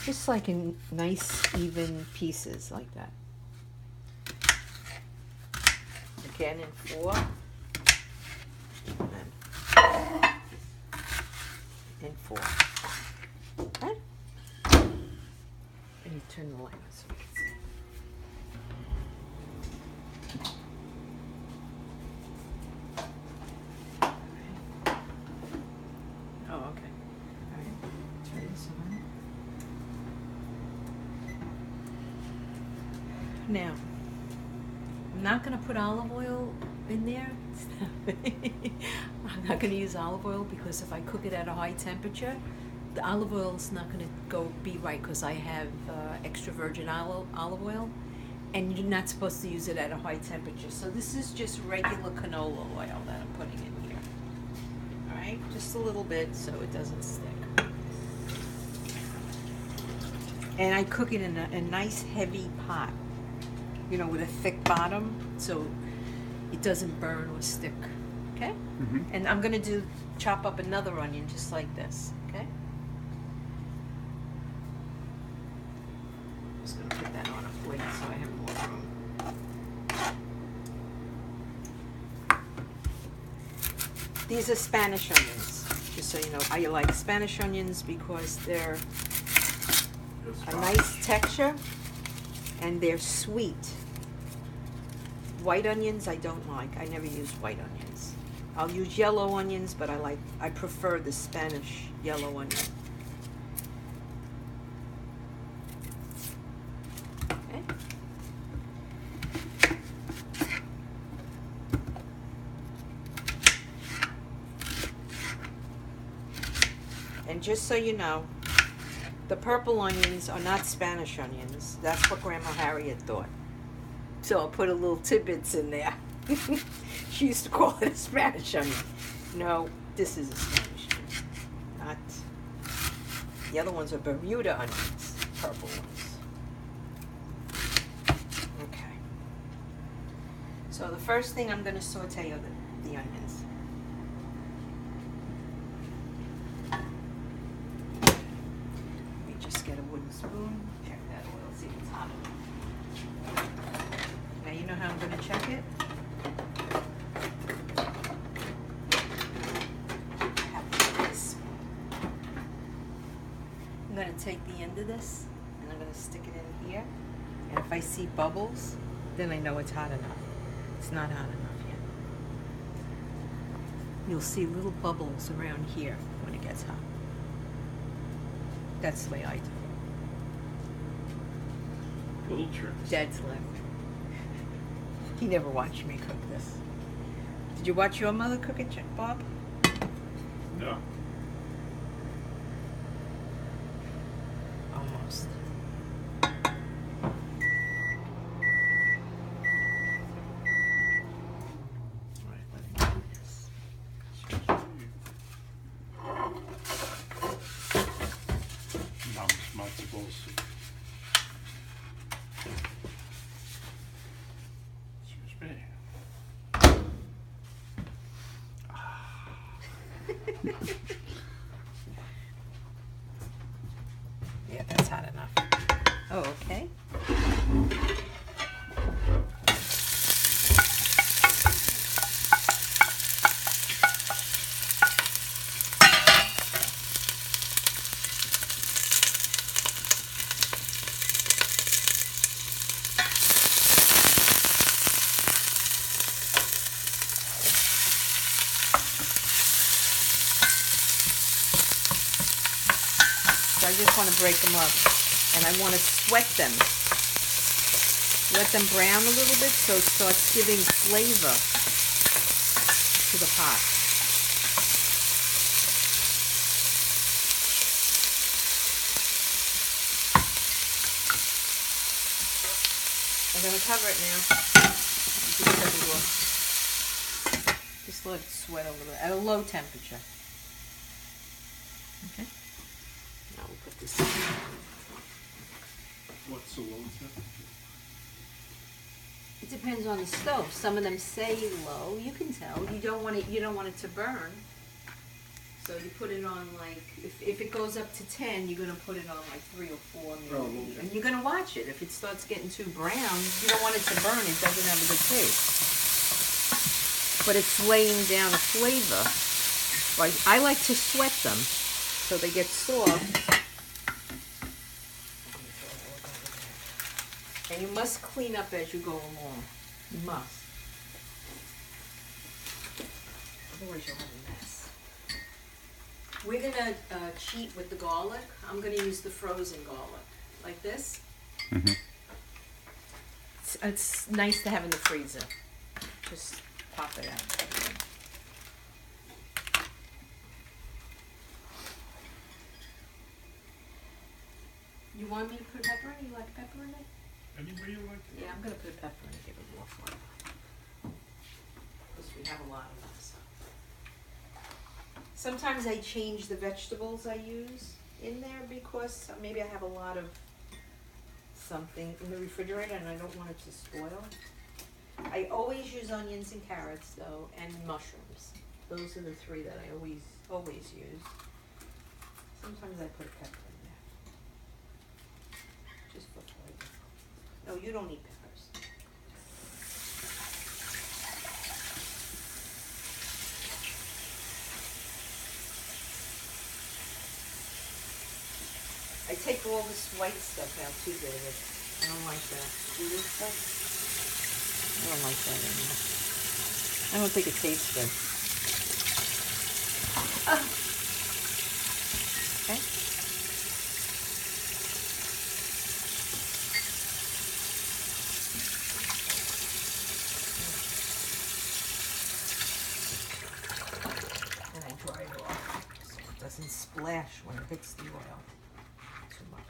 Just like in nice, even pieces like that. Again in 4. And then in 4. Okay? And you turn the light on so we can see. Oh, okay. All right. Turn this on. Now, I'm not going to put olive oil in there. I'm not going to use olive oil because if I cook it at a high temperature, the olive oil is not going to be right because I have extra virgin olive oil, and you're not supposed to use it at a high temperature. So this is just regular canola oil that I'm putting in here. All right, just a little bit so it doesn't stick. And I cook it in a nice heavy pot, you know, with a thick bottom, so it doesn't burn or stick. Okay? Mm-hmm. And I'm going to chop up another onion just like this. Okay? Just going to put that on a plate so I have more room. These are Spanish onions, just so you know. I like Spanish onions because they're a nice texture and they're sweet. White onions I don't like. I never use white onions. I'll use yellow onions, but I prefer the Spanish yellow onion. Okay. And just so you know, the purple onions are not Spanish onions. That's what Grandma Harriet thought. So I'll put a little tidbits in there. She used to call it a Spanish onion. No, this is a Spanish onion. Not. The other ones are Bermuda onions, purple ones. Okay. So the first thing I'm going to saute are the onions. Let me just get a wooden spoon. Check that oil, see if it's hot enough. Now you know how I'm going to check it? I'm going to take the end of this and I'm going to stick it in here. And if I see bubbles, then I know it's hot enough. It's not hot enough yet. You'll see little bubbles around here when it gets hot. That's the way I do it. Little tricks. Dad's left. He never watched me cook this. Did you watch your mother cook it, Bob? No. Almost. Right, let me do this. Mom's matzo ball soup. Excuse me. Yeah, that's hot enough. Oh, okay. So I just want to break them up, and I want to sweat them. Let them brown a little bit so it starts giving flavor to the pot. I'm going to cover it now. Just let it sweat a little bit at a low temperature. Okay. Now we'll put this in. What's the low temperature? It depends on the stove. Some of them say low. You can tell. You don't want it to burn. So you put it on like, if it goes up to 10, you're gonna put it on like 3 or 4 maybe. Oh, okay. And you're gonna watch it. If it starts getting too brown, you don't want it to burn. It doesn't have a good taste. But it's laying down a flavor. Like, I like to sweat them so they get soft. And you must clean up as you go along. You must. Otherwise you'll have a mess. We're gonna cheat with the garlic. I'm gonna use the frozen garlic, like this. Mm-hmm. It's nice to have in the freezer. Just pop it out. You want me to put pepper in? You like pepper in it? Anybody like it? Yeah, I'm gonna put pepper in to give it more flavor. Because we have a lot of that stuff. Sometimes I change the vegetables I use in there because maybe I have a lot of something in the refrigerator and I don't want it to spoil. I always use onions and carrots though, and mushrooms. Those are the 3 that I always use. Sometimes I put pepper in there. Just for flavor. No, you don't need peppers. I take all this white stuff out too, David. I don't like that. Do you stuff? I don't like that anymore. I don't think it tastes good. Okay. And I dry it off so it doesn't splash when it hits the oil too much.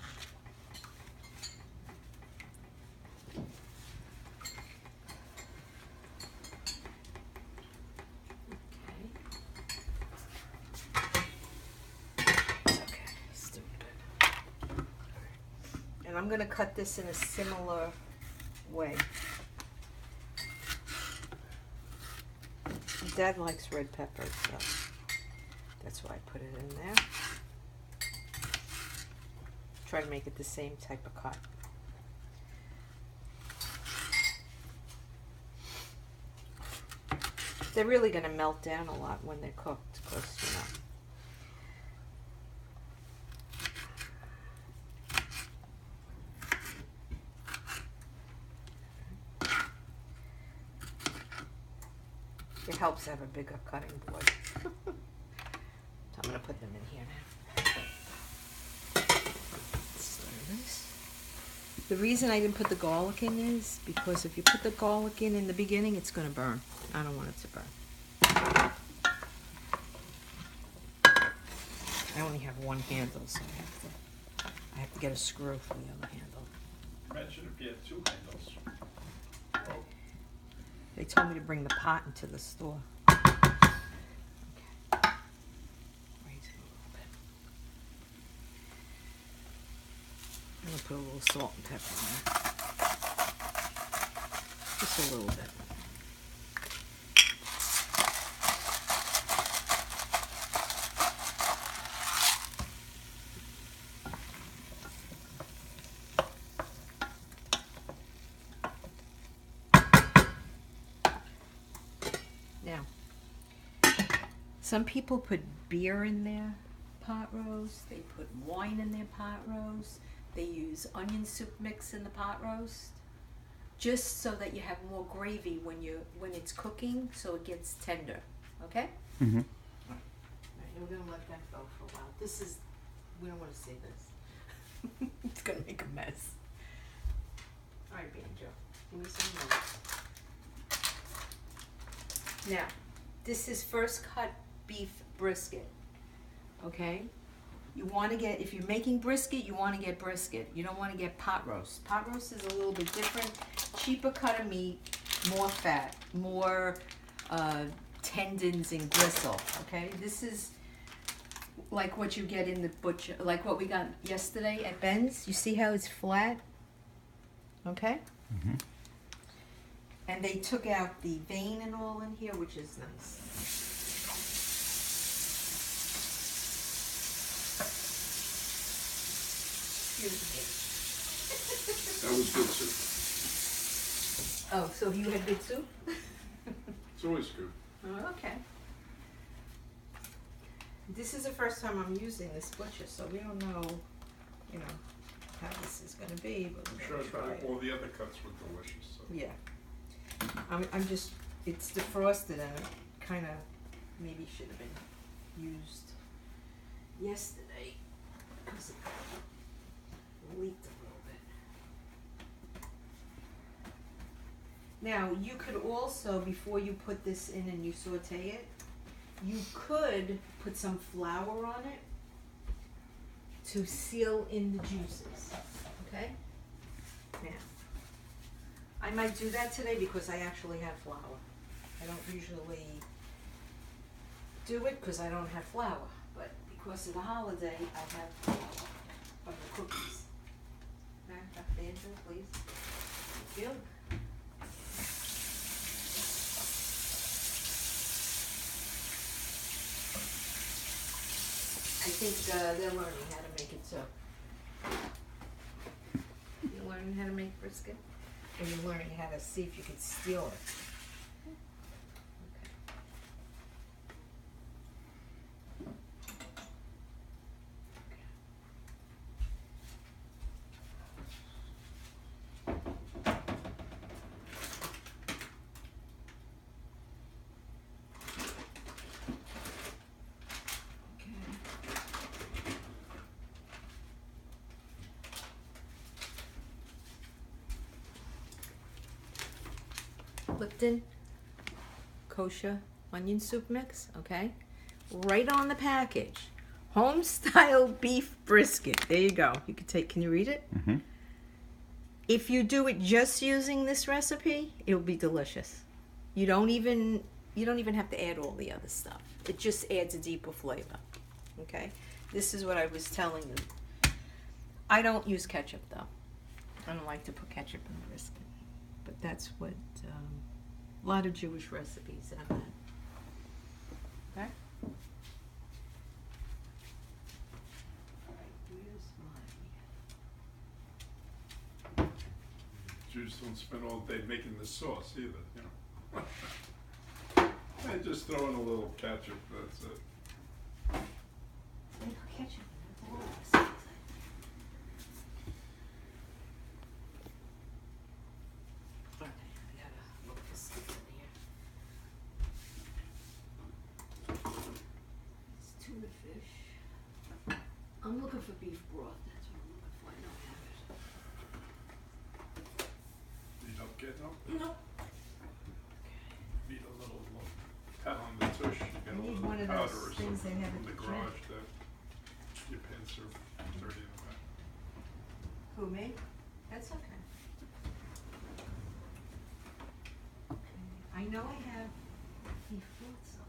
And I'm gonna cut this in a similar way. Dad likes red pepper, so that's why I put it in there. Try to make it the same type of cut. They're really gonna melt down a lot when they're cooked, because you know. It helps to have a bigger cutting board. So I'm going to put them in here now. Stir this. The reason I didn't put the garlic in is because if you put the garlic in the beginning, it's going to burn. I don't want it to burn. I only have one handle, so I have to get a screw for the other handle. Imagine if you had 2 handles. Oh. They told me to bring the pot into the store. Okay. Raise it a little bit. I'm gonna put a little salt and pepper in there. Just a little bit. Now, some people put beer in their pot roast. They put wine in their pot roast. They use onion soup mix in the pot roast, just so that you have more gravy when it's cooking, so it gets tender. Okay? Mm-hmm. All right, we're gonna let that go for a while. We don't want to see this. It's gonna make a mess. All right, Banjo, give me some more. Now, this is first cut beef brisket, okay? You want to get, if you're making brisket, you want to get brisket. You don't want to get pot roast. Pot roast is a little bit different. Cheaper cut of meat, more fat, more tendons and gristle, okay? This is like what you get in the butcher, like what we got yesterday at Ben's. You see how it's flat? Okay? Mm-hmm. And they took out the vein and all in here, which is nice. Excuse me. That was good soup. Oh, so you had good soup? It's always good. Oh, okay. This is the first time I'm using this butcher, so we don't know, you know, how this is gonna be, but I'm we're sure gonna try it. all the other cuts were delicious, so. Yeah. I'm just, it's defrosted and it kinda maybe should have been used yesterday, because it leaked a little bit. Now, you could also, before you put this in and you saute it, you could put some flour on it to seal in the juices, okay? Now, I might do that today because I actually have flour. I don't usually do it because I don't have flour, but because of the holiday, I have flour of the cookies. Okay, Angela, please. Thank you. I think they're learning how to make it so. You're learning how to make brisket? Or you're learning how to see if you can steal it? Lipton kosher onion soup mix, okay? Right on the package. Home style beef brisket. There you go. You can take, can you read it? Mm-hmm. If you do it just using this recipe, it will be delicious. You don't even have to add all the other stuff. It just adds a deeper flavor. Okay? This is what I was telling you. I don't use ketchup though. I don't like to put ketchup in the brisket. But that's what a lot of Jewish recipes have that. Okay? Alright, where's my... Jews don't spend all day making the sauce either, you know. They just throw in a little ketchup, that's it. They put ketchup in all the recipes. Alright, I gotta look for stuff in here. It's tuna fish. I'm looking for beef broth, that's what I'm looking for. I don't have it. You don't get no? Nope. Need a little pat on the tush, you get I a need little one of powder those or things something they have from at the the gym. garage that your pants are dirty in the back. Who, me? That's okay. Okay. I know I have beef broth somewhere.